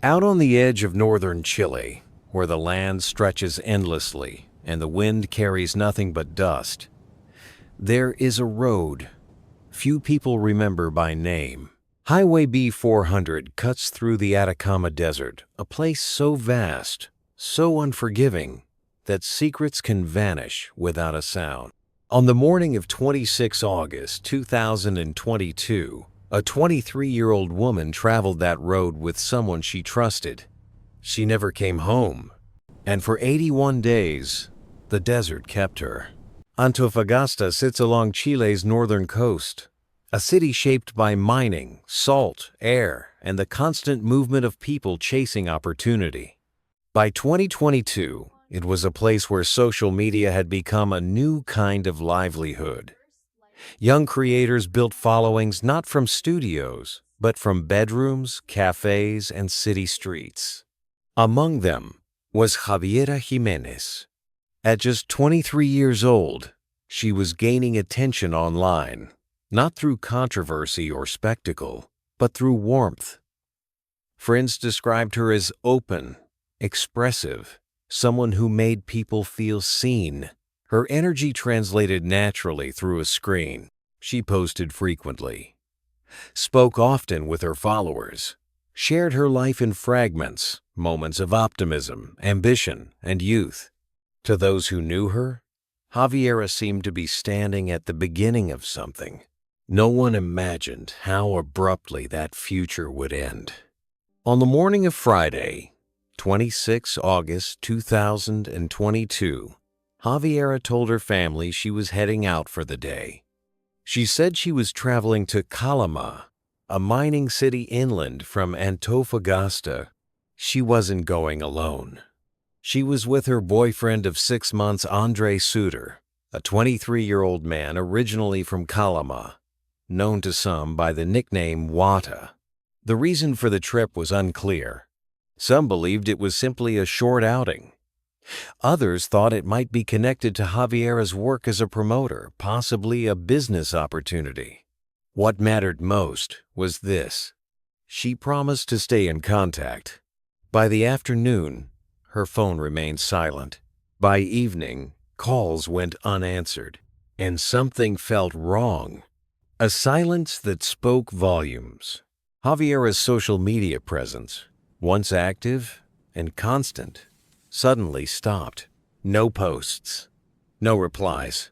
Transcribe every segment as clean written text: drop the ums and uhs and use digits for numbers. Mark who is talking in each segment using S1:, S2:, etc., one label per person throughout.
S1: Out on the edge of northern Chile, where the land stretches endlessly and the wind carries nothing but dust, there is a road few people remember by name. Highway B-400 cuts through the Atacama Desert, a place so vast, so unforgiving, that secrets can vanish without a sound. On the morning of 26 August 2022, a 23-year-old woman traveled that road with someone she trusted. She never came home, and for 81 days, the desert kept her. Antofagasta sits along Chile's northern coast, a city shaped by mining, salt, air, and the constant movement of people chasing opportunity. By 2022, it was a place where social media had become a new kind of livelihood. Young creators built followings not from studios, but from bedrooms, cafes, and city streets. Among them was Javiera Jiménez. At just 23 years old, she was gaining attention online, not through controversy or spectacle, but through warmth. Friends described her as open, expressive, someone who made people feel seen. Her energy translated naturally through a screen. She posted frequently, spoke often with her followers, shared her life in fragments, moments of optimism, ambition, and youth. To those who knew her, Javiera seemed to be standing at the beginning of something. No one imagined how abruptly that future would end. On the morning of Friday, 26 August 2022, Javiera told her family she was heading out for the day. She said she was traveling to Calama, a mining city inland from Antofagasta. She wasn't going alone. She was with her boyfriend of 6 months, Andre Suter, a 23-year-old man originally from Calama, known to some by the nickname Wata. The reason for the trip was unclear. Some believed it was simply a short outing. Others thought it might be connected to Javiera's work as a promoter, possibly a business opportunity. What mattered most was this: she promised to stay in contact. By the afternoon, her phone remained silent. By evening, calls went unanswered, and something felt wrong. A silence that spoke volumes. Javiera's social media presence, once active and constant, suddenly stopped. No posts, no replies,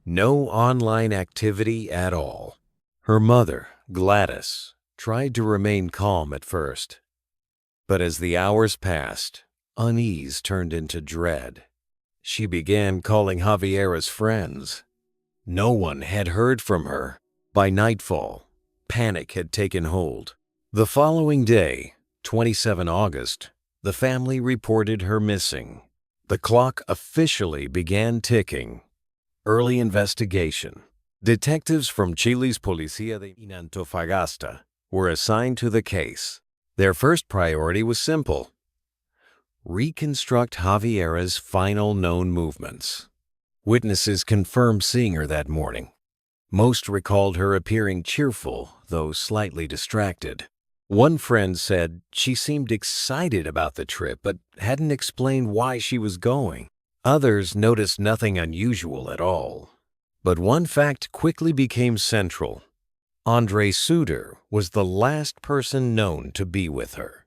S1: no online activity at all. Her mother, Gladys, tried to remain calm at first. But as the hours passed, unease turned into dread. She began calling Javiera's friends. No one had heard from her. By nightfall, panic had taken hold. The following day, 27 August, the family reported her missing. The clock officially began ticking. Early investigation. Detectives from Chile's Policía de Antofagasta were assigned to the case. Their first priority was simple: reconstruct Javiera's final known movements. Witnesses confirmed seeing her that morning. Most recalled her appearing cheerful, though slightly distracted. One friend said she seemed excited about the trip but hadn't explained why she was going. Others noticed nothing unusual at all. But one fact quickly became central. Andre Suter was the last person known to be with her.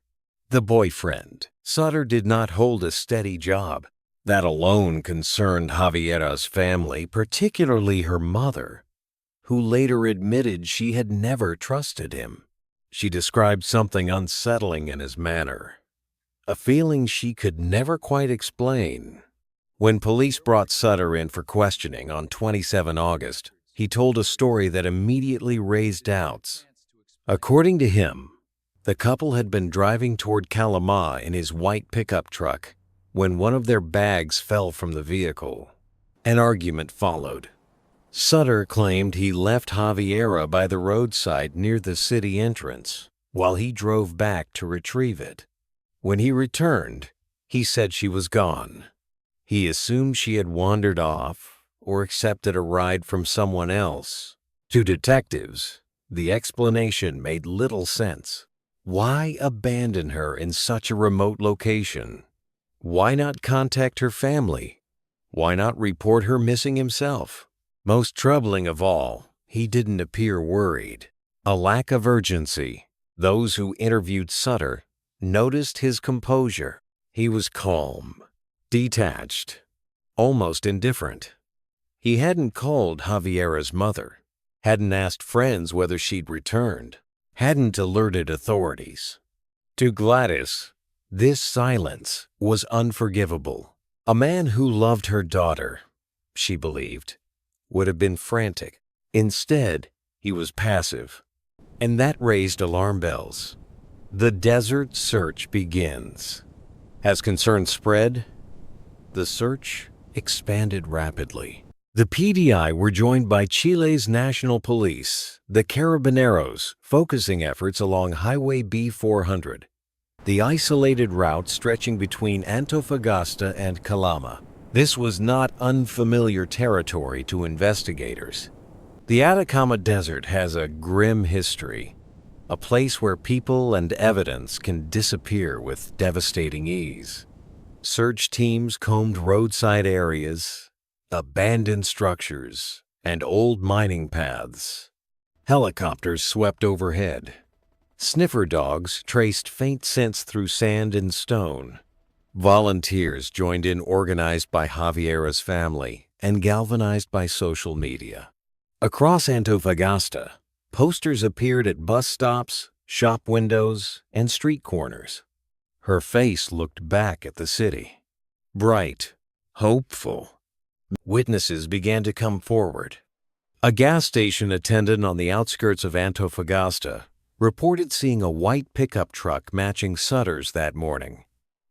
S1: The boyfriend. Suter did not hold a steady job. That alone concerned Javiera's family, particularly her mother, who later admitted she had never trusted him. She described something unsettling in his manner, a feeling she could never quite explain. When police brought Suter in for questioning on 27 August, he told a story that immediately raised doubts. According to him, the couple had been driving toward Calama in his white pickup truck when one of their bags fell from the vehicle. An argument followed. Suter claimed he left Javiera by the roadside near the city entrance while he drove back to retrieve it. When he returned, he said she was gone. He assumed she had wandered off or accepted a ride from someone else. To detectives, the explanation made little sense. Why abandon her in such a remote location? Why not contact her family? Why not report her missing himself? Most troubling of all, he didn't appear worried. A lack of urgency. Those who interviewed Sutter noticed his composure. He was calm, detached, almost indifferent. He hadn't called Javiera's mother, hadn't asked friends whether she'd returned, hadn't alerted authorities. To Gladys, this silence was unforgivable. A man who loved her daughter, she believed, would have been frantic. Instead, he was passive, and that raised alarm bells. The desert search begins. As concern spread, the search expanded rapidly. The PDI were joined by Chile's national police, the Carabineros, focusing efforts along Highway B400, the isolated route stretching between Antofagasta and Calama. This was not unfamiliar territory to investigators. The Atacama Desert has a grim history, a place where people and evidence can disappear with devastating ease. Search teams combed roadside areas, abandoned structures, and old mining paths. Helicopters swept overhead. Sniffer dogs traced faint scents through sand and stone. Volunteers joined in, organized by Javiera's family and galvanized by social media. Across Antofagasta, posters appeared at bus stops, shop windows, and street corners. Her face looked back at the city, bright, hopeful. Witnesses began to come forward. A gas station attendant on the outskirts of Antofagasta reported seeing a white pickup truck matching Sutter's that morning.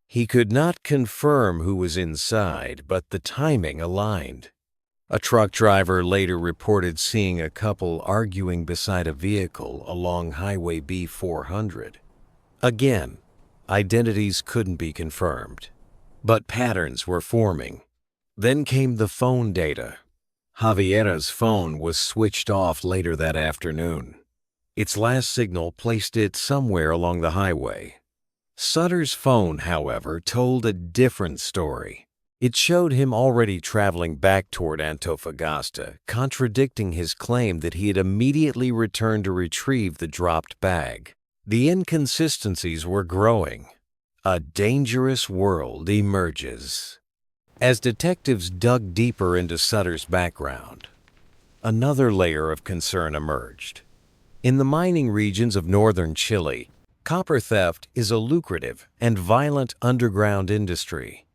S1: He could not confirm who was inside, but the timing aligned. A truck driver later reported seeing a couple arguing beside a vehicle along Highway B400. Again, identities couldn't be confirmed, but patterns were forming. Then came the phone data. Javiera's phone was switched off later that afternoon. Its last signal placed it somewhere along the highway. Sutter's phone, however, told a different story. It showed him already traveling back toward Antofagasta, contradicting his claim that he had immediately returned to retrieve the dropped bag. The inconsistencies were growing. A dangerous world emerges. As detectives dug deeper into Sutter's background, another layer of concern emerged. In the mining regions of northern Chile, copper theft is a lucrative and violent underground industry.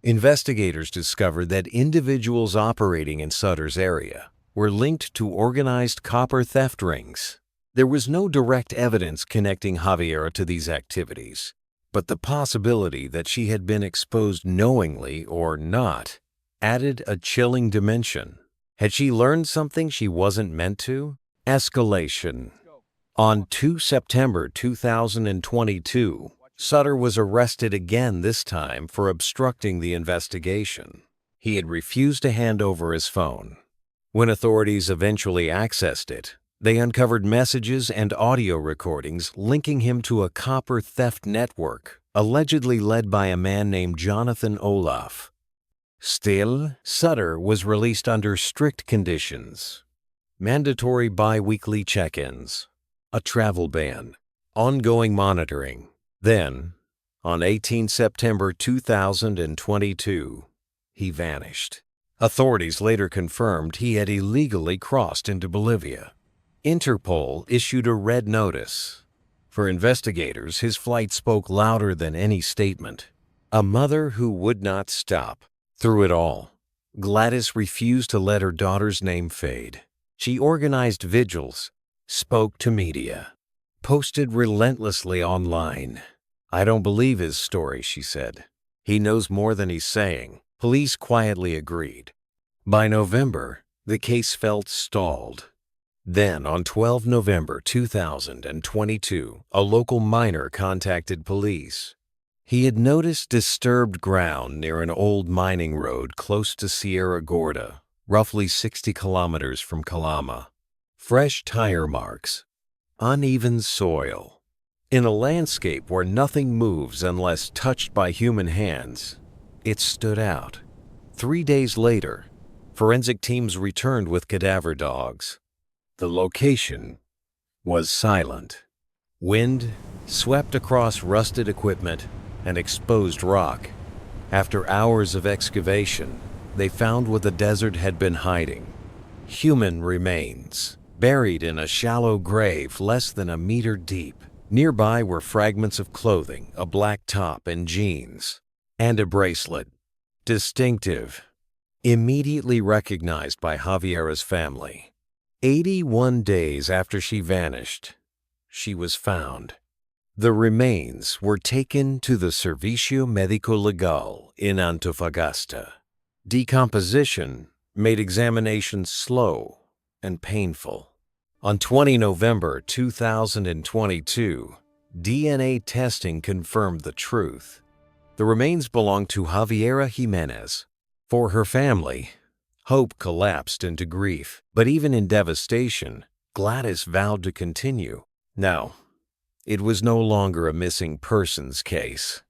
S1: Investigators discovered that individuals operating in Sutter's area were linked to organized copper theft rings. There was no direct evidence connecting Javiera to these activities, but the possibility that she had been exposed knowingly or not added a chilling dimension. Had she learned something she wasn't meant to? Escalation. On 2 September 2022, Sutter was arrested again, this time for obstructing the investigation. He had refused to hand over his phone. When authorities eventually accessed it, they uncovered messages and audio recordings linking him to a copper theft network, allegedly led by a man named Jonathan Olaf. Still, Sutter was released under strict conditions: mandatory bi-weekly check-ins, a travel ban, ongoing monitoring. Then, on 18 September 2022, he vanished. Authorities later confirmed he had illegally crossed into Bolivia. Interpol issued a red notice. For investigators, his flight spoke louder than any statement. A mother who would not stop. Through it all, Gladys refused to let her daughter's name fade. She organized vigils, spoke to media, posted relentlessly online. "I don't believe his story," she said. "He knows more than he's saying." Police quietly agreed. By November, the case felt stalled. Then, on 12 November 2022, a local miner contacted police. He had noticed disturbed ground near an old mining road close to Sierra Gorda, roughly 60 kilometers from Calama. Fresh tire marks, uneven soil, In a landscape where nothing moves unless touched by human hands, it stood out. 3 days later, forensic teams returned with cadaver dogs. The location was silent. Wind swept across rusted equipment and exposed rock. After hours of excavation, they found what the desert had been hiding: human remains, buried in a shallow grave less than a meter deep. Nearby were fragments of clothing, a black top and jeans, and a bracelet. Distinctive, immediately recognized by Javiera's family. 81 days after she vanished, she was found. The remains were taken to the Servicio Médico Legal in Antofagasta. Decomposition made examinations slow and painful. On 20 November 2022, DNA testing confirmed the truth. The remains belonged to Javiera Jiménez. For her family, hope collapsed into grief, but even in devastation, Gladys vowed to continue. No, it was no longer a missing persons case.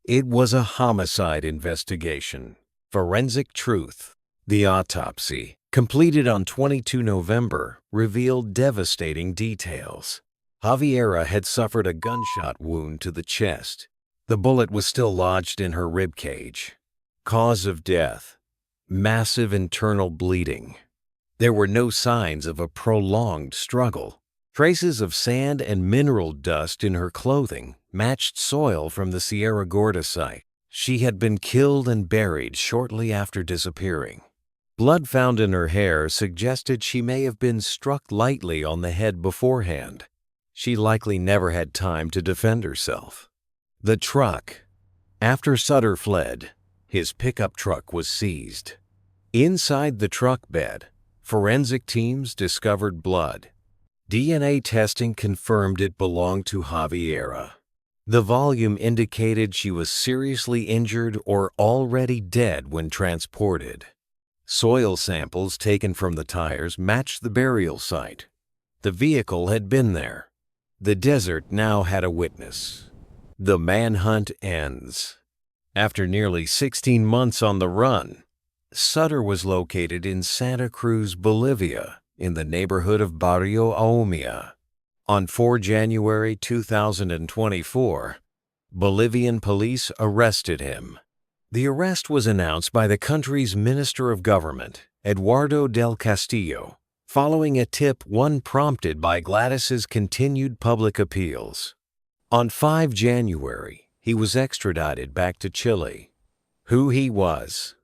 S1: It was a homicide investigation. Forensic truth. The autopsy, completed on 22 November, revealed devastating details. Javiera had suffered a gunshot wound to the chest. The bullet was still lodged in her rib cage. Cause of death: massive internal bleeding. There were no signs of a prolonged struggle. Traces of sand and mineral dust in her clothing matched soil from the Sierra Gorda site. She had been killed and buried shortly after disappearing. Blood found in her hair suggested she may have been struck lightly on the head beforehand. She likely never had time to defend herself. The truck. After Sutter fled, his pickup truck was seized. Inside the truck bed, forensic teams discovered blood. DNA testing confirmed it belonged to Javiera. The volume indicated she was seriously injured or already dead when transported. Soil samples taken from the tires matched the burial site. The vehicle had been there. The desert now had a witness. The manhunt ends. After nearly 16 months on the run, Sutter was located in Santa Cruz, Bolivia, in the neighborhood of Barrio Aumia. On 4 January 2024, Bolivian police arrested him. The arrest was announced by the country's Minister of Government, Eduardo del Castillo, following a tip one prompted by Gladys's continued public appeals. On 5 January, he was extradited back to Chile. Who he was: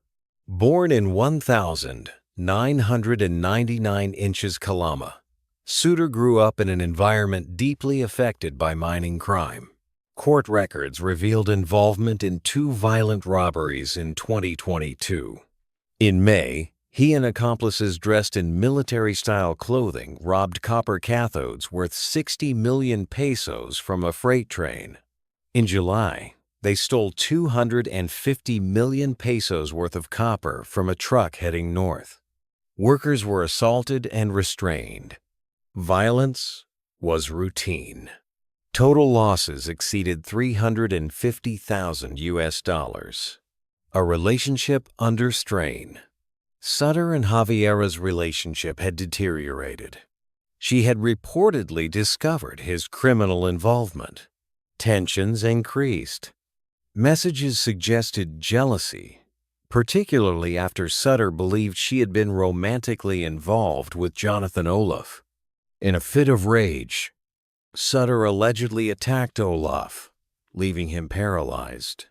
S1: born in 1999 inches Calama, Sutter grew up in an environment deeply affected by mining crime. Court records revealed involvement in 2 violent robberies in 2022. In May, he and accomplices dressed in military-style clothing robbed copper cathodes worth 60 million pesos from a freight train. In July, they stole 250 million pesos worth of copper from a truck heading north. Workers were assaulted and restrained. Violence was routine. Total losses exceeded $350,000. A relationship under strain. Sutter and Javiera's relationship had deteriorated. She had reportedly discovered his criminal involvement. Tensions increased. Messages suggested jealousy, particularly after Sutter believed she had been romantically involved with Jonathan Olaf. In a fit of rage, Sutter allegedly attacked Olaf, leaving him paralyzed.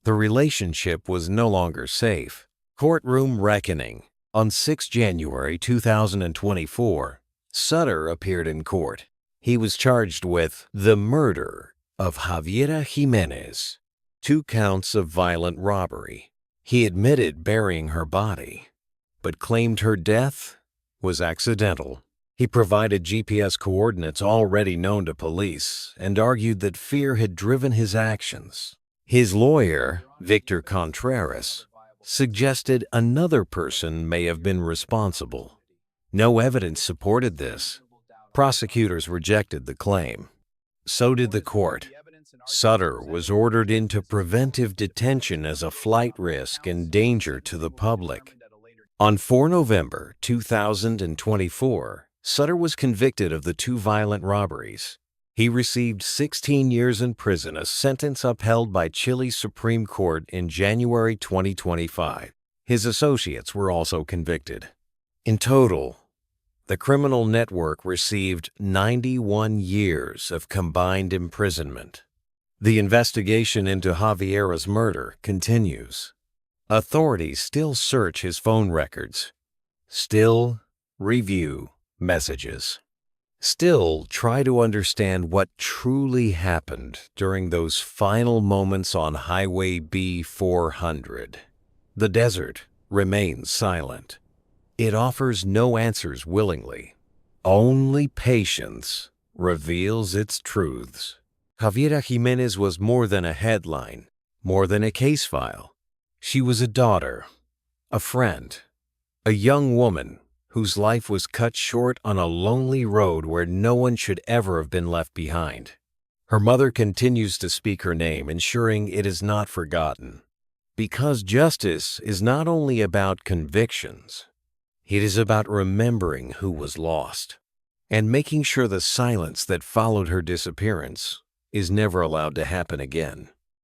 S1: The relationship was no longer safe. Courtroom reckoning. On 6 January 2024, Sutter appeared in court. He was charged with the murder of Javiera Jiménez, 2 counts of violent robbery. He admitted burying her body, but claimed her death was accidental. He provided GPS coordinates already known to police and argued that fear had driven his actions. His lawyer, Victor Contreras, suggested another person may have been responsible. No evidence supported this. Prosecutors rejected the claim. So did the court. Sutter was ordered into preventive detention as a flight risk and danger to the public. On 4 November 2024, Sutter was convicted of the two violent robberies. He received 16 years in prison, a sentence upheld by Chile's Supreme Court in January 2025. His associates were also convicted. In total, the criminal network received 91 years of combined imprisonment. The investigation into Javiera's murder continues. Authorities still search his phone records, still review messages, still try to understand what truly happened during those final moments on Highway B400. The desert remains silent. It offers no answers willingly. Only patience reveals its truths. Javiera Jiménez was more than a headline, more than a case file. She was a daughter, a friend, a young woman whose life was cut short on a lonely road where no one should ever have been left behind. Her mother continues to speak her name, ensuring it is not forgotten. Because justice is not only about convictions, it is about remembering who was lost and making sure the silence that followed her disappearance is never allowed to happen again.